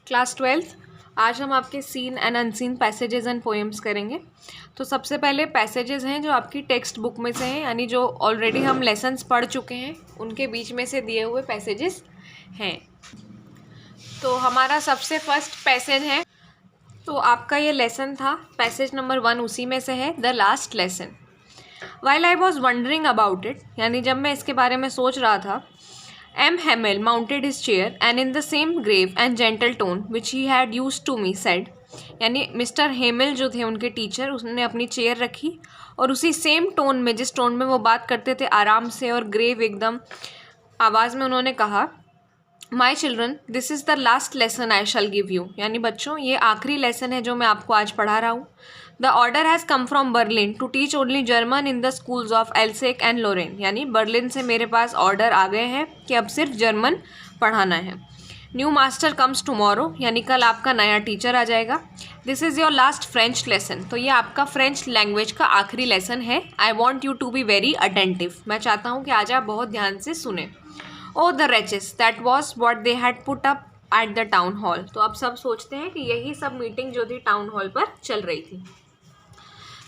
Class 12th। आज हम आपके seen and unseen passages and poems करेंगे। तो सबसे पहले पैसेजेस हैं जो आपकी टेक्स्ट बुक में से हैं, यानी जो ऑलरेडी हम लेसन्स पढ़ चुके हैं उनके बीच में से दिए हुए पैसेजेस हैं। तो हमारा सबसे फर्स्ट पैसेज है, तो आपका ये लेसन था, पैसेज नंबर 1 उसी में से है, the last lesson. While I was wondering about it, यानी जब मैं इसके बारे में सोच रहा था, M. Hamel mounted his chair and in the same grave and gentle tone which he had used to me said, यानी मिस्टर हेमिल जो थे उनके टीचर, उसने अपनी चेयर रखी और उसी सेम टोन में, जिस टोन में वो बात करते थे, आराम से और ग्रेव एकदम आवाज़ में उन्होंने कहा, my children this is the last lesson I shell give you, यानी बच्चों ये आखिरी लेसन है जो मैं आपको आज पढ़ा रहा हूँ। The order has come from Berlin to teach only German in the schools of Alsace and Lorraine, यानी बर्लिन से मेरे पास ऑर्डर आ गए हैं कि अब सिर्फ जर्मन पढ़ाना है। न्यू मास्टर कम्स टुमारो, यानी कल आपका नया टीचर आ जाएगा। This is your last French lesson, तो ये आपका फ्रेंच लैंग्वेज का आखिरी लेसन है। I want you to be very attentive, मैं चाहता हूँ कि आज आप बहुत ध्यान से सुने। Oh the wretches that was what they had put up at the town hall, तो अब सब सोचते हैं कि यही सब मीटिंग जो थी टाउन हॉल पर चल रही थी।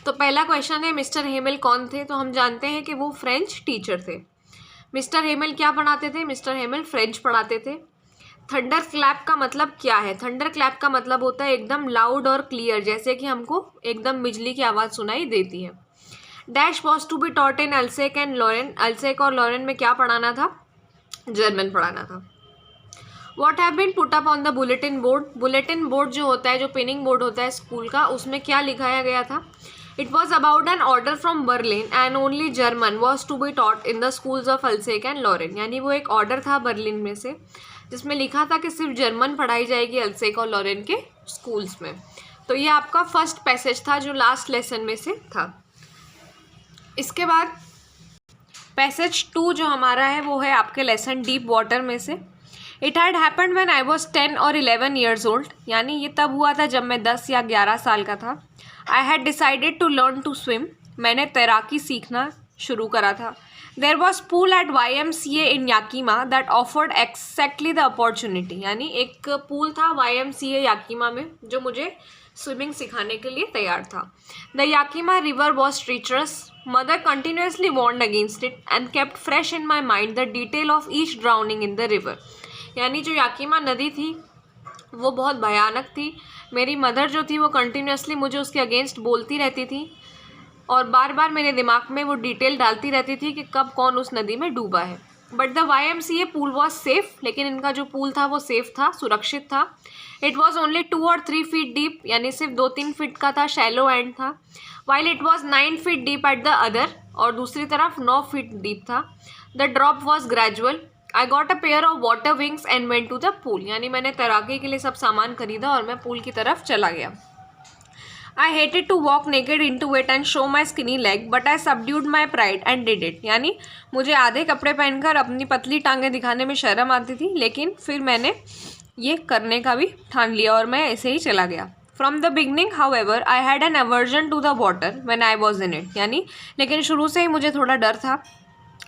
तो पहला क्वेश्चन है, मिस्टर हेमिल कौन थे? तो हम जानते हैं कि वो फ्रेंच टीचर थे। मिस्टर हेमिल क्या पढ़ाते थे? मिस्टर हेमिल फ्रेंच पढ़ाते थे। थंडर क्लैप का मतलब क्या है? थंडर क्लैप का मतलब होता है एकदम लाउड और क्लियर, जैसे कि हमको एकदम बिजली की आवाज़ सुनाई देती है। Dash was to be taught in Alsace and Lorraine, Alsace और लॉरेन में क्या पढ़ाना था? जर्मन पढ़ाना था। What have been put up on the bulletin board, bulletin board जो होता है, जो पिनिंग बोर्ड होता है स्कूल का, उसमें क्या लिखाया गया था? It was about an order from Berlin and only German was to be taught in the schools of Alsace and Lorraine, यानी वो एक ऑर्डर था बर्लिन में से जिसमें लिखा था कि सिर्फ जर्मन पढ़ाई जाएगी अल्सेक और लॉरेन के स्कूल्स में। तो ये आपका फर्स्ट पैसेज था जो लास्ट लेसन में से था। इसके बाद पैसेज 2 जो हमारा है वो है आपके लेसन डीप वाटर में से। It had happened when I was 10 और 11 ईयर्स ओल्ड, यानी ये तब हुआ था जब मैं 10 या 11 साल का था। I had decided to learn to swim, मैंने तैराकी सीखना शुरू करा था। There was pool at YMCA in Yakima that offered exactly the opportunity, यानी एक पूल था YMCA याकीमा में जो मुझे स्विमिंग सिखाने के लिए तैयार था। The Yakima river was treacherous, mother continuously warned against it and kept fresh in my mind the detail of each drowning in the river, यानी जो याकीमा नदी थी वो बहुत भयानक थी। मेरी मदर जो थी वो कंटिन्यूसली मुझे उसके अगेंस्ट बोलती रहती थी और बार बार मेरे दिमाग में वो डिटेल डालती रहती थी कि कब कौन उस नदी में डूबा है। But the YMCA pool was safe, लेकिन इनका जो पूल था वो सेफ था, सुरक्षित था। इट वॉज ओनली 2 और 3 फीट डीप, यानी सिर्फ 2-3 फीट का था, शैलो एंड था। While it was 9 feet deep at the other, और दूसरी तरफ 9 फीट डीप था। The drop was gradual. I got a pair of water wings and went to the pool, यानी मैंने तैराकी के लिए सब सामान खरीदा और मैं पूल की तरफ चला गया। I hated to walk naked into it and show my skinny leg but I subdued my pride and did it, यानी मुझे आधे कपड़े पहनकर अपनी पतली टांगें दिखाने में शर्म आती थी, लेकिन फिर मैंने ये करने का भी ठान लिया और मैं ऐसे ही चला गया। From the beginning however I had an aversion to the water when I was in it, यानी लेकिन शुरू से ही मुझे थोड़ा डर था।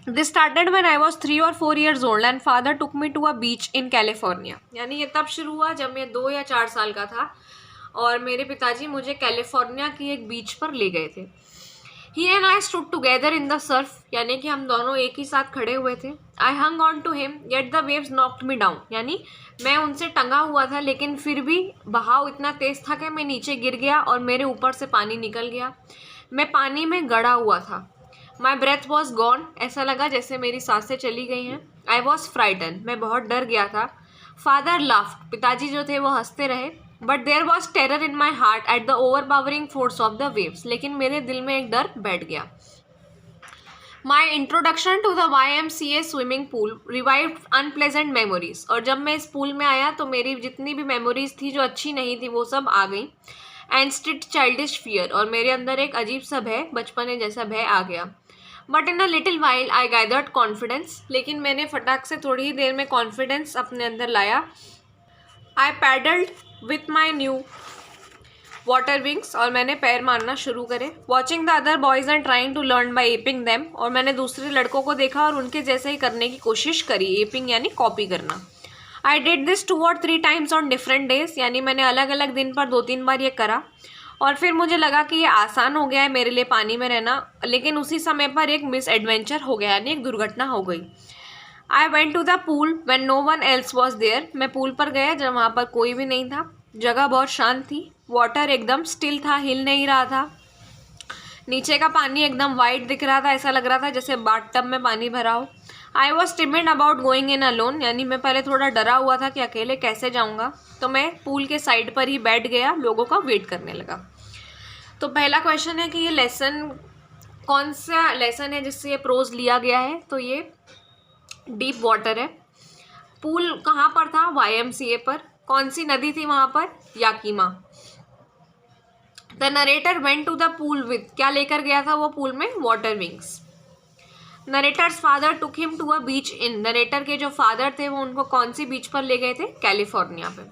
This started when I was 3 or 4 years old and father took me to a beach in California, यानी ये तब शुरू हुआ जब मैं 2 या 4 साल का था और मेरे पिताजी मुझे कैलिफोर्निया की एक बीच पर ले गए थे। He and I stood together in the surf, यानी कि हम दोनों एक ही साथ खड़े हुए थे। I hung on to him yet the waves knocked me down, यानी मैं उनसे टंगा हुआ था लेकिन फिर भी बहाव इतना तेज़ था कि मैं नीचे गिर गया और मेरे ऊपर से पानी निकल गया। मैं पानी में गड़ा हुआ था। माई ब्रेथ वॉज गॉन, ऐसा लगा जैसे मेरी सांसें चली गई हैं। आई वॉज फ्राइटन, मैं बहुत डर गया था। फादर लाफ्ड, पिताजी जो थे वो हंसते रहे। But there was terror in my heart at the overpowering force of the waves, लेकिन मेरे दिल में एक डर बैठ गया। My introduction to the YMCA swimming pool revived unpleasant memories, और जब मैं इस पूल में आया तो मेरी जितनी भी मेमोरीज थी जो अच्छी नहीं थी वो सब आ गई। एंड स्ट्रिट चाइल्डिश फियर, और मेरे अंदर एक अजीब सा भय, बचपने जैसा भय आ गया। But in a little while I gathered confidence, लेकिन मैंने फटाक से थोड़ी ही देर में कॉन्फिडेंस अपने अंदर लाया। I paddled with my new water wings, और मैंने पैर मारना शुरू करे। Watching the other boys and trying to learn by aping them, और मैंने दूसरे लड़कों को देखा और उनके जैसे ही करने की कोशिश करी। एपिंग यानी कॉपी करना। I did this 2 or 3 times on different days, यानी मैंने अलग अलग दिन पर 2-3 बार ये करा और फिर मुझे लगा कि ये आसान हो गया है मेरे लिए पानी में रहना, लेकिन उसी समय पर एक मिस एडवेंचर हो गया, यानी एक दुर्घटना हो गई। I went to the pool when no one else was there, मैं पूल पर गया जब वहाँ पर कोई भी नहीं था। जगह बहुत शांत थी, वाटर एकदम स्टिल था, हिल नहीं रहा था। नीचे का पानी एकदम वाइट दिख रहा था, ऐसा लग रहा था जैसे बाथटब में पानी भरा हो। I was timid about going in alone, यानी मैं पहले थोड़ा डरा हुआ था कि अकेले कैसे जाऊँगा, तो मैं पूल के साइड पर ही बैठ गया, लोगों का वेट करने लगा। तो पहला क्वेश्चन है कि ये लेसन कौन सा लेसन है जिससे ये प्रोज लिया गया है, तो ये डीप वाटर है। पूल कहाँ पर था? YMCA पर। कौन सी नदी थी वहाँ पर? Yakima. The narrator went to the pool with, क्या लेकर गया था वो पूल में? Water wings. Narrator's father took him to a beach in, narrator के जो फादर थे वो उनको कौन सी बीच पर ले गए थे? कैलिफोर्निया पे।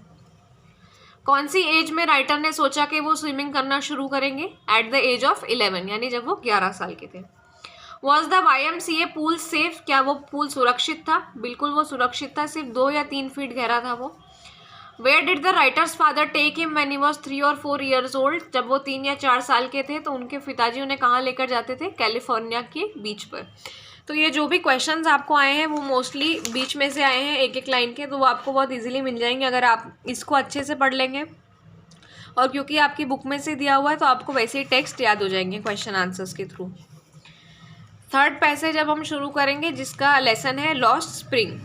कौन सी एज में राइटर ने सोचा कि वो स्विमिंग करना शुरू करेंगे? एट द एज ऑफ 11, यानी जब वो 11 साल के थे। Was the YMCA pool safe, क्या वो पूल सुरक्षित था? बिल्कुल वो सुरक्षित था, सिर्फ 2 या 3 फीट गहरा था वो। Where did the writer's father take him when he was 3 or 4 years old, जब वो 3 या 4 साल के थे तो उनके पिताजी उन्हें कहाँ लेकर जाते थे? कैलिफोर्निया के बीच पर। तो ये जो भी क्वेश्चंस आपको आए हैं वो मोस्टली बीच में से आए हैं, एक एक लाइन के, तो वो आपको बहुत इजीली मिल जाएंगे अगर आप इसको अच्छे से पढ़ लेंगे। और क्योंकि आपकी बुक में से दिया हुआ है तो आपको वैसे ही टेक्स्ट याद हो जाएंगे क्वेश्चन आंसर्स के थ्रू। थर्ड पैसेज अब हम शुरू करेंगे जिसका लेसन है lost spring.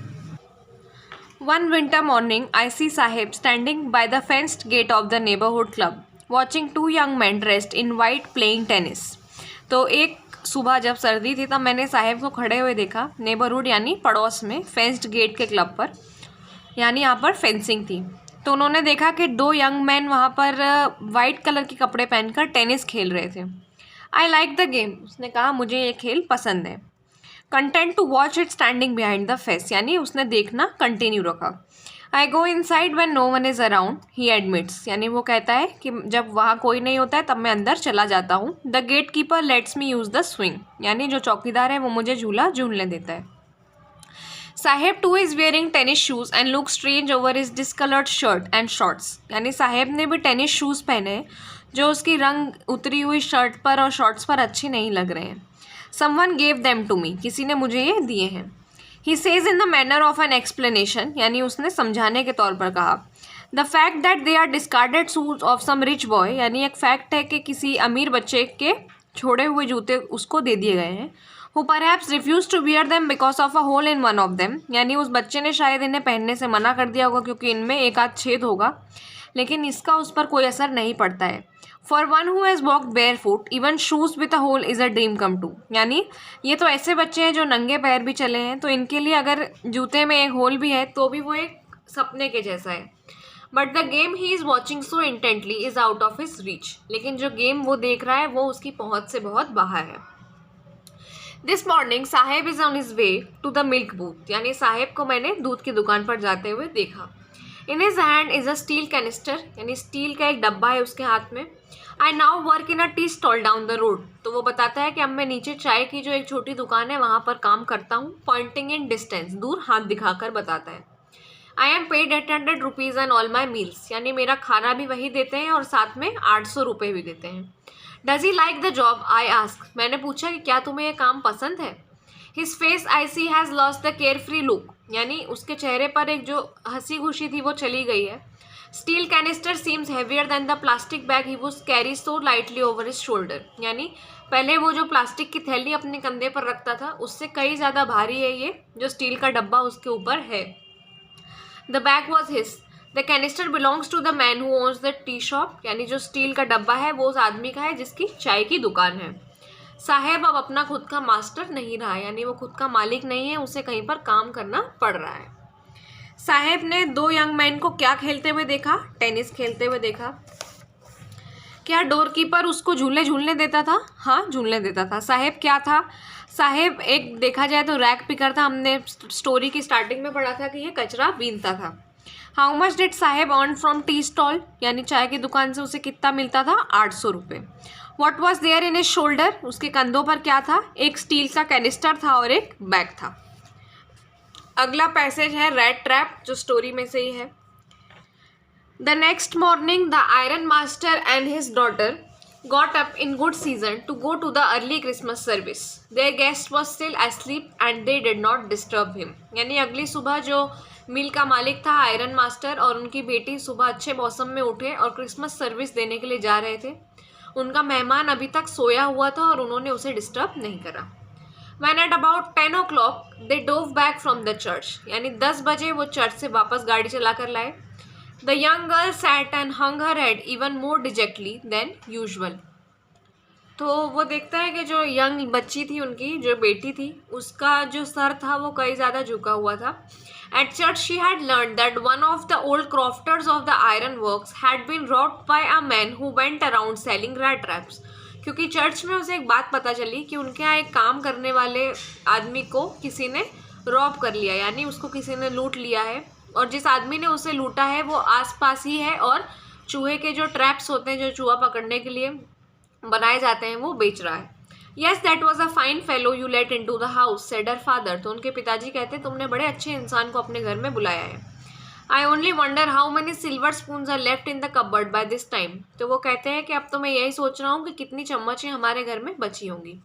One winter morning, I see Sahib standing by the fenced gate of the neighborhood club, watching 2 young men dressed in white playing tennis. तो एक सुबह जब सर्दी थी तब मैंने साहिब को खड़े हुए देखा नेबरहुड यानी पड़ोस में, फेंस्ड गेट के क्लब पर, यानी यहाँ पर फेंसिंग थी। तो उन्होंने देखा कि 2 यंग मैन वहाँ पर वाइट कलर के कपड़े पहनकर टेनिस खेल रहे थे। आई लाइक द गेम, उसने कहा मुझे ये खेल पसंद है। Content to watch it standing behind the fence, यानी उसने देखना कंटिन्यू रखा। I go inside when no one is around, he admits, यानी वो कहता है कि जब वहाँ कोई नहीं होता है तब मैं अंदर चला जाता हूँ। The gatekeeper lets me use the swing, यानी जो चौकीदार है वो मुझे झूला झूलने देता है। Saheb too is wearing tennis shoes and look strange over his discoloured shirt and shorts, यानी साहेब ने भी टेनिस शूज़ पहने हैं जो उसकी रंग उतरी हुई शर्ट पर और शॉर्ट्स पर अच्छी नहीं लग रहे हैं। Someone gave them to me, किसी ने मुझे ये दिए हैं। He says in the manner of an explanation, यानी उसने समझाने के तौर पर कहा। The fact that they are discarded shoes of some rich boy, यानी एक फैक्ट है कि किसी अमीर बच्चे के छोड़े हुए जूते उसको दे दिए गए हैं। Who perhaps refused to wear them because of a hole in one of them, यानी उस बच्चे ने शायद इन्हें पहनने से मना कर दिया होगा क्योंकि इनमें एक आध छेद होगा, लेकिन इसका उस पर कोई असर नहीं पड़ता है। For one who has walked barefoot, even shoes with a hole is a dream come true, यानी ये तो ऐसे बच्चे हैं जो नंगे पैर भी चले हैं तो इनके लिए अगर जूते में एक होल भी है तो भी वो एक सपने के जैसा है। But the game he is watching so intently is out of his reach, लेकिन जो गेम वो देख रहा है वो उसकी पहुँच से बहुत बाहर है। This morning Saheb is on his way to the milk booth, यानी साहेब को मैंने दूध की दुकान पर जाते हुए देखा। In his hand is a steel canister, यानी स्टील का एक डब्बा है उसके हाथ में। I now work in a tea stall down the road, तो वो बताता है कि अब मैं नीचे चाय की जो एक छोटी दुकान है वहाँ पर काम करता हूँ। पॉइंटिंग इन डिस्टेंस, दूर हाथ दिखाकर बताता है। I am paid 800 rupees and all my meals, यानी मेरा खाना भी वही देते हैं और साथ में 800 रुपये भी देते हैं। Does he like the job? I ask, मैंने पूछा कि क्या तुम्हें ये काम पसंद है? His face I see has lost the care free look, यानी उसके चेहरे पर एक जो हंसी खुशी थी वो चली गई है। Steel canister seems heavier than the plastic bag he would carry so lightly over his shoulder, यानी पहले वो जो प्लास्टिक की थैली अपने कंधे पर रखता था उससे कई ज़्यादा भारी है ये जो स्टील का डब्बा उसके ऊपर है। The bag was his, the canister belongs to the man who owns the tea shop, यानी जो स्टील का डब्बा है वो उस आदमी का है जिसकी चाय की दुकान है। साहेब अब अपना खुद का मास्टर नहीं रहा, यानी वो खुद का मालिक नहीं है, उसे कहीं पर काम करना पड़ रहा है। साहेब ने 2 यंग मैन को क्या खेलते हुए देखा? टेनिस खेलते हुए देखा। क्या डोरकीपर उसको झूले झूलने देता था? हाँ, झूलने देता था। साहेब क्या था? साहेब एक देखा जाए तो रैक पिकर था, हमने स्टोरी की स्टार्टिंग में पढ़ा था कि ये कचरा बीनता था। How much did Saheb earn from tea stall, यानी चाय की दुकान से उसे कितना मिलता था? 800 रुपये। What was there in his shoulder, उसके कंधों पर क्या था? एक स्टील का कैनिस्टर था और एक बैग था। अगला पैसेज है रैट ट्रैप, जो स्टोरी में से ही है। The next morning the iron master and his daughter got up in good season to go to the early Christmas service. Their guest was still asleep and they did not disturb him. यानी अगली सुबह जो मिल का मालिक था iron master और उनकी बेटी सुबह अच्छे मौसम में उठे और क्रिसमस सर्विस देने के लिए जा रहे थे। उनका मेहमान अभी तक सोया हुआ था और उन्होंने उसे डिस्टर्ब नहीं करा। When at about 10 o'clock they dove back from the church. यानी 10 बजे वो चर्च से वापस गाड़ी चला कर लाए। The young girl sat and hung her head even more dejectly than usual. तो वो देखता है कि जो यंग बच्ची थी उनकी, जो बेटी थी, उसका जो सर था वो कई ज़्यादा झुका हुआ था। At church she had learned that one of the old crofters of the iron works had been robbed by a man who went around selling rat traps. क्योंकि चर्च में उसे एक बात पता चली कि उनके यहाँ एक काम करने वाले आदमी को किसी ने रॉब कर लिया, यानी उसको किसी ने लूट लिया है, और जिस आदमी ने उसे लूटा है वो आसपास ही है और चूहे के जो ट्रैप्स होते हैं जो चूहा पकड़ने के लिए बनाए जाते हैं वो बेच रहा है। Yes that was a fine fellow you let into the house said her father. तो उनके पिताजी कहते तुमने बड़े अच्छे इंसान को अपने घर में बुलाया है। I only wonder how many silver spoons are left in the cupboard by this time. तो वो कहते हैं कि अब तो मैं यही सोच रहा हूँ कि कितनी चम्मचें हमारे घर में बची होंगी।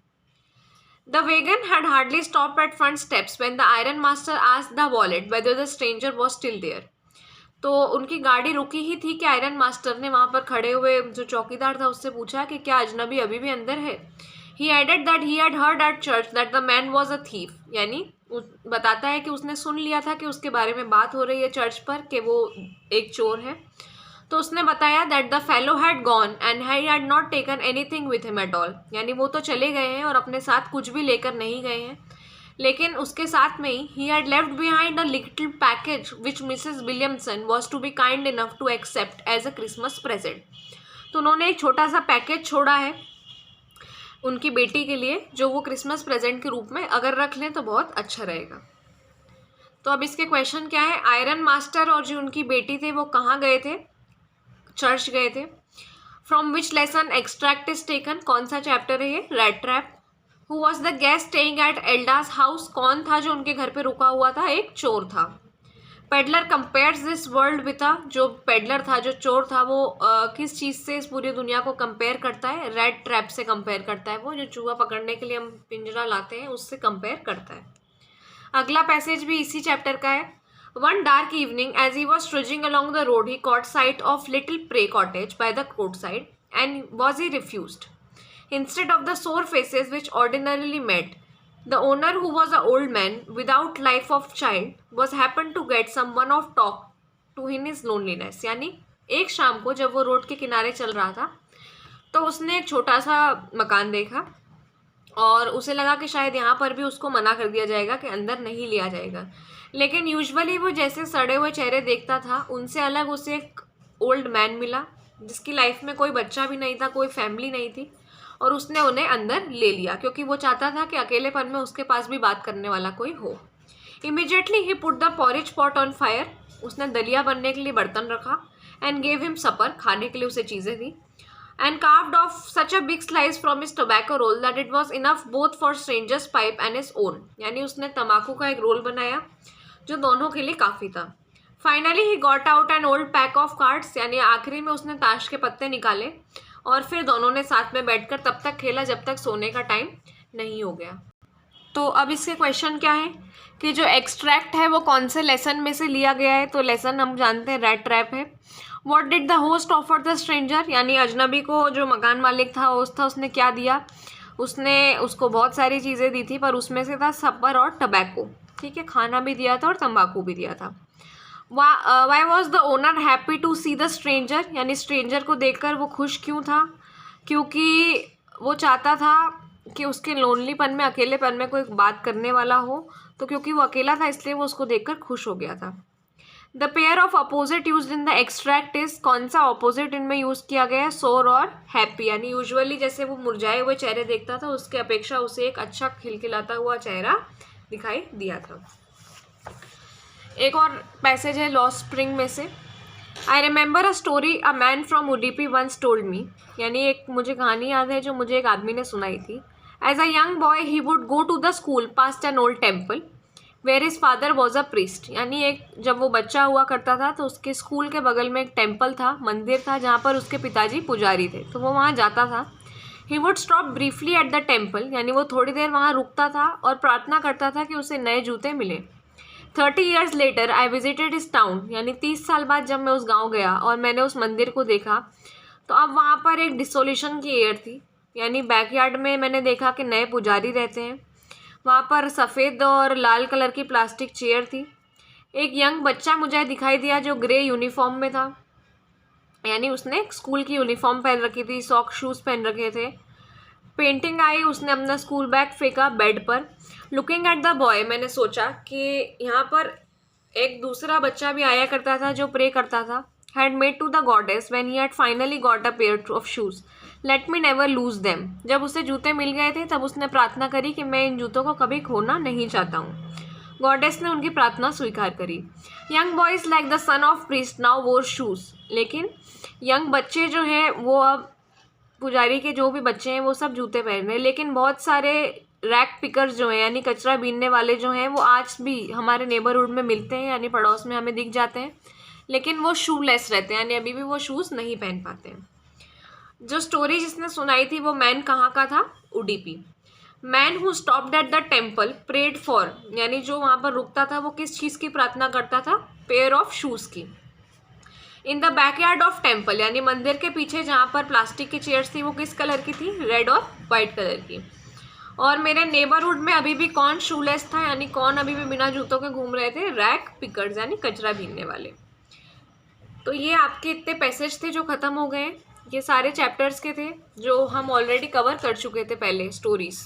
The wagon had hardly stopped at front steps when the iron master asked the valet whether the stranger was still there. तो उनकी गाड़ी रुकी ही थी कि आयरन मास्टर ने वहाँ पर खड़े हुए जो चौकीदार था उससे पूछा कि क्या अजनबी अभी भी अंदर है। He added that he had heard at church that the man was a thief. यानी बताता है कि उसने सुन लिया था कि उसके बारे में बात हो रही है चर्च पर कि वो एक चोर है। तो उसने बताया that the fellow had gone and he had not taken anything with him at all. यानी वो तो चले गए हैं और अपने साथ कुछ भी लेकर नहीं गए हैं, लेकिन उसके साथ में he had left behind a little package which Mrs Williamson was to be kind enough to accept as a Christmas present. तो उन्होंने एक छोटा सा पैकेज छोड़ा है उनकी बेटी के लिए, जो वो क्रिसमस प्रेजेंट के रूप में अगर रख लें तो बहुत अच्छा रहेगा। तो अब इसके क्वेश्चन क्या है, आयरन मास्टर और जो उनकी बेटी थे वो कहाँ गए थे, चर्च गए थे। From which lesson extract is taken, कौन सा चैप्टर है ये, rat trap. Who was the guest staying at एल्डास हाउस, कौन था जो उनके घर पे रुका हुआ था, एक चोर था। Peddler compares this world with a, जो पेडलर था जो चोर था वो किस चीज़ से इस पूरी दुनिया को कंपेयर करता है, रैट ट्रैप से कंपेयर करता है, वो जो चूहा पकड़ने के लिए हम पिंजरा लाते हैं उससे कंपेयर करता है। अगला पैसेज भी इसी चैप्टर का है। One dark evening, as he was trudging along the road, he caught sight of little prey cottage by the roadside, and was he refused. Instead of the sore faces which ordinarily met, the owner, who was an old man without life of child, was happened to get someone of talk to in his loneliness. यानी एक शाम को जब वो road के किनारे चल रहा था तो उसने एक छोटा सा मकान देखा और उसे लगा कि शायद यहाँ पर भी उसको मना कर दिया जाएगा कि अंदर नहीं लिया जाएगा, लेकिन यूजुअली वो जैसे सड़े हुए चेहरे देखता था उनसे अलग उसे एक ओल्ड मैन मिला जिसकी लाइफ में कोई बच्चा भी नहीं था, कोई फैमिली नहीं थी, और उसने उन्हें अंदर ले लिया क्योंकि वो चाहता था कि अकेलेपन में उसके पास भी बात करने वाला कोई हो। Immediately he put the porridge pot on fire, उसने दलिया बनने के लिए बर्तन रखा, एंड गेव हिम सपर, खाने के लिए उसे चीज़ें दी, and carved off such a big slice from his tobacco roll that it was enough both for stranger's pipe and his own. यानी उसने तम्बाकू का एक रोल बनाया जो दोनों के लिए काफ़ी था। Finally he got out an old pack of cards, यानी आखिरी में उसने ताश के पत्ते निकाले और फिर दोनों ने साथ में बैठकर तब तक खेला जब तक सोने का टाइम नहीं हो गया। तो अब इसके क्वेश्चन क्या है कि जो एक्सट्रैक्ट है वो कौन से लेसन में से लिया गया है, तो लेसन हम जानते हैं रैट ट्रैप है। What did the host offer the stranger, यानी अजनबी को जो मकान मालिक था होस्ट था उसने क्या दिया, उसने उसको बहुत सारी चीज़ें दी थी पर उसमें से था सपर और टबैको, ठीक है, खाना भी दिया था और तंबाकू भी दिया था। Why was the owner happy to see the stranger, यानी स्ट्रेंजर को देखकर वो खुश क्यों था, क्योंकि वो चाहता था कि उसके लोनलीपन में, अकेलेपन में कोई बात करने वाला हो, तो क्योंकि वो अकेला था इसलिए वो उसको देखकर खुश हो गया था। The pair of opposite use in the extract is, कौन सा अपोजिट इनमें यूज़ किया गया है, सोर और हैप्पी, यानी यूजुअली जैसे वो मुरझाए हुए चेहरे देखता था उसके अपेक्षा उसे एक अच्छा खिलखिलाता हुआ चेहरा दिखाई दिया था। एक और पैसेज है लॉस्ट स्प्रिंग में से। I remember a story a man from Udupi once told me, यानी एक मुझे कहानी याद है जो मुझे एक आदमी ने सुनाई थी। As a young boy he would go to the school past an old temple where his father was a priest, यानी एक जब वो बच्चा हुआ करता था तो उसके स्कूल के बगल में एक टेम्पल था, मंदिर था, जहाँ पर उसके पिताजी पुजारी थे, तो वो वहाँ जाता था। He would stop briefly eight the temple, यानी वो थोड़ी देर वहाँ रुकता था और प्रार्थना करता था कि उसे नए जूते मिले। 30 years later आई विजिटेड इस टाउन, यानी 30 साल बाद जब मैं उस गाँव गया और मैंने उस मंदिर को देखा तो अब वहाँ पर एक डिसोल्यूशन की एयर थी, यानी बैकयार्ड में मैंने देखा कि नए पुजारी रहते हैं। वहाँ पर सफ़ेद और लाल कलर की प्लास्टिक चेयर थी। एक यंग बच्चा मुझे दिखाई दिया जो ग्रे यूनिफॉर्म में था, यानी उसने स्कूल की यूनिफॉर्म पहन रखी थी, सॉक शूज़ पहन रखे थे। पेंटिंग आई, उसने अपना स्कूल बैग फेंका बेड पर। लुकिंग एट द बॉय, मैंने सोचा कि यहाँ पर एक दूसरा बच्चा भी आया करता था जो प्रे करता था। Had made to the goddess when he had finally got a pair of shoes let me never lose them. जब उसे जूते मिल गए थे तब उसने प्रार्थना करी कि मैं इन जूतों को कभी खोना नहीं चाहता हूँ। गॉडेस ने उनकी प्रार्थना स्वीकार करी। Young boys like the son of priest now वोर शूज़, लेकिन यंग बच्चे जो हैं वो अब पुजारी के जो भी बच्चे हैं वो सब जूते पहन रहे हैं, लेकिन बहुत सारे रैक पिकर्स जो हैं यानी कचरा बीनने वाले जो हैं वो आज भी हमारे नेबरहुड में मिलते हैं, यानी पड़ोस में हमें दिख जाते हैं, लेकिन वो शूलेस रहते हैं, यानी अभी भी वो शूज़ नहीं पहन पाते हैं। जो स्टोरी जिसने सुनाई थी वो मैन कहाँ का था? Udupi. Man who stopped at the temple prayed for, यानी जो वहाँ पर रुकता था वो किस चीज़ की प्रार्थना करता था? पेयर ऑफ शूज़ की। In the backyard of temple, यानी मंदिर के पीछे जहाँ पर प्लास्टिक की चेयर्स थी वो किस कलर की थी? रेड और वाइट कलर की। और मेरे नेबरहुड में अभी भी कौन शूलेस था, यानी कौन अभी भी बिना जूतों के घूम रहे थे? रैक पिकर्स, यानी कचरा बीनने वाले। तो ये आपके इतने पैसेज थे जो ख़त्म हो गए। ये सारे चैप्टर्स के थे जो हम ऑलरेडी कवर कर चुके थे पहले, स्टोरीज़।